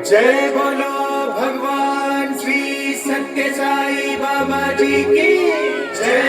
जय बोलो भगवान श्री सत्य साई बाबा जी की जय।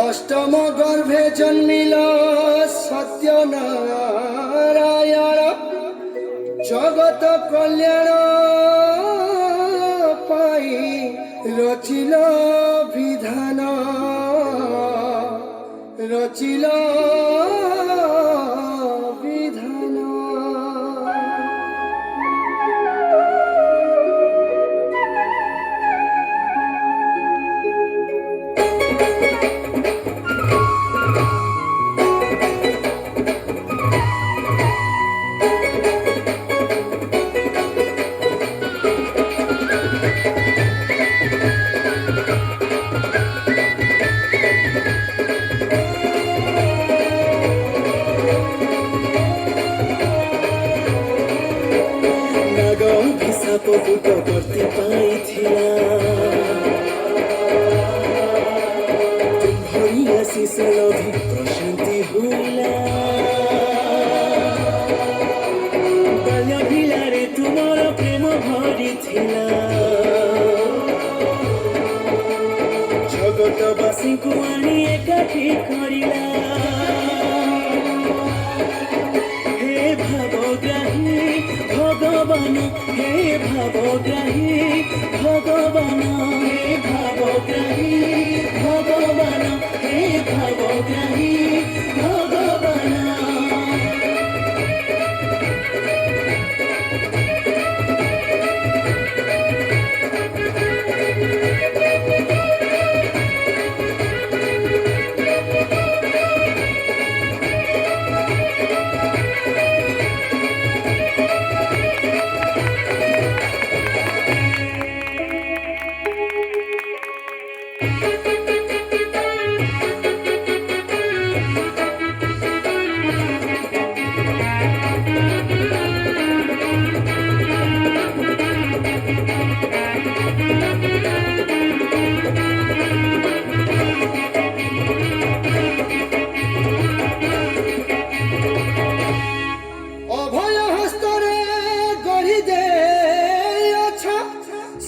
अष्टम गर्भे जन्मिल सत्य नारायण जगत कल्याण पाई रचिल विधान रचिल विधान। पपुट करती पाई तुम्हारी आशीष लभी प्रशांति हुईला बाल्य भिलारे तुमर प्रेम भरी थिला जगतवासी को आनी एकाठी करिला हे भावग्राही भगवान हे भावग्राही भगवान हे भावग्राही भगवान हे भावग्राही भगवान।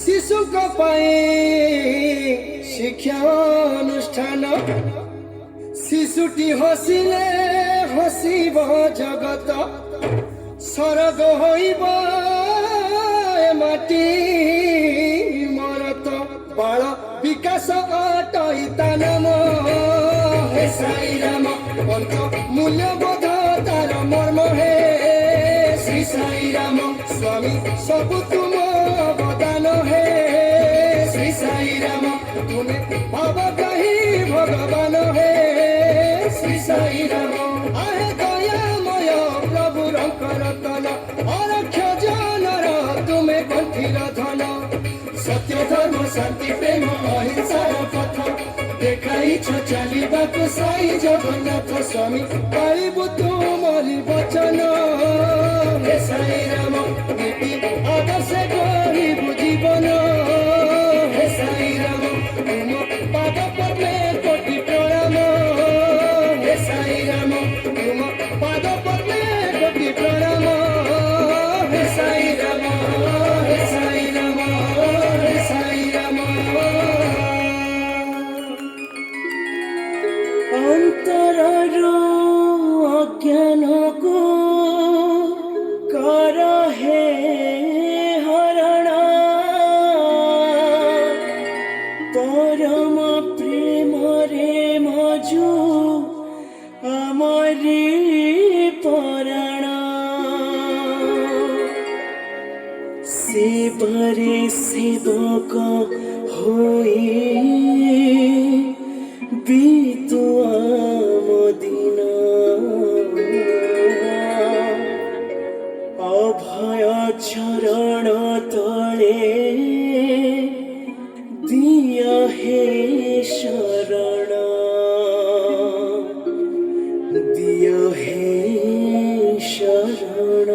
शिशु को पाए शिक्षा ଛାନ ଶିଶୁଟି ହସିଲେ ହସିବ ଜଗତ ସରଗ ହୋଇବ ଏ ମାଟି ମରତ ବାଳ ବିକାଶ ଅଟଇ ତା ନାମ ହେ ସାଇ ରାମ ପଞ୍ଚ ମୂଲ୍ୟବୋଧ ତାର ମର୍ମ ହେ ଶ୍ରୀ ସାଇ ରାମ ସ୍ୱାମୀ ସବୁ ତୁମ ଅବଦାନ ହେ ଶ୍ରୀ ସାଇ ରାମ ତୁମେ ଭାବଗ୍ରାହୀ ଭଗବାନ ହେ ଶ୍ରୀ ସାଇ ରାମ ଆହେ ଦୟାମୟ ପ୍ରଭୁ ରଙ୍କରତନ ଅରକ୍ଷ ଜନର ତୁମେ କଣ୍ଠିର ଧନ ସତ୍ୟ ଧର୍ମ ଶାନ୍ତି ପ୍ରେମ ଅହିଂସାର ପଥ দেখাইছ চালিবাকু সাই জগন্নাথ স্বামী পাইবু তুমরি বচন হে সাই রাম নীতি আদর্শে গরিবু জীবন হে সাই রাম তুম পাদ পদ্মে কোটি প্রণাম হে সাই রাম তুম পাদ পদ্মে কোটি প্রণাম হে সাই রাম হে সাই রাম হে সাই রাম অন্তরর অজ্ঞানকু কর হে হরণ পরম প্রেমরে মজু আমরি পরাণ সেবরে সেবক হই বিতু আমদিন অভয় চরণ তলে দিয় হে শরণ দিয় হে শরণ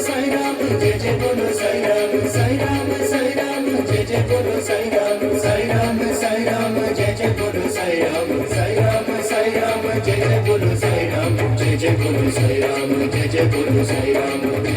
Sai Ram, Jai Jai Bolo Sai Ram, Sai Ram, Sai Ram, Jai Jai Bolo Sai Ram, Sai Ram, Sai Ram, Jai Jai Bolo Sai Ram, Sai Ram, Sai Ram, Jai Jai Bolo Sai Ram, Jai Jai Bolo Sai Ram, Jai Jai Bolo Sai Ram.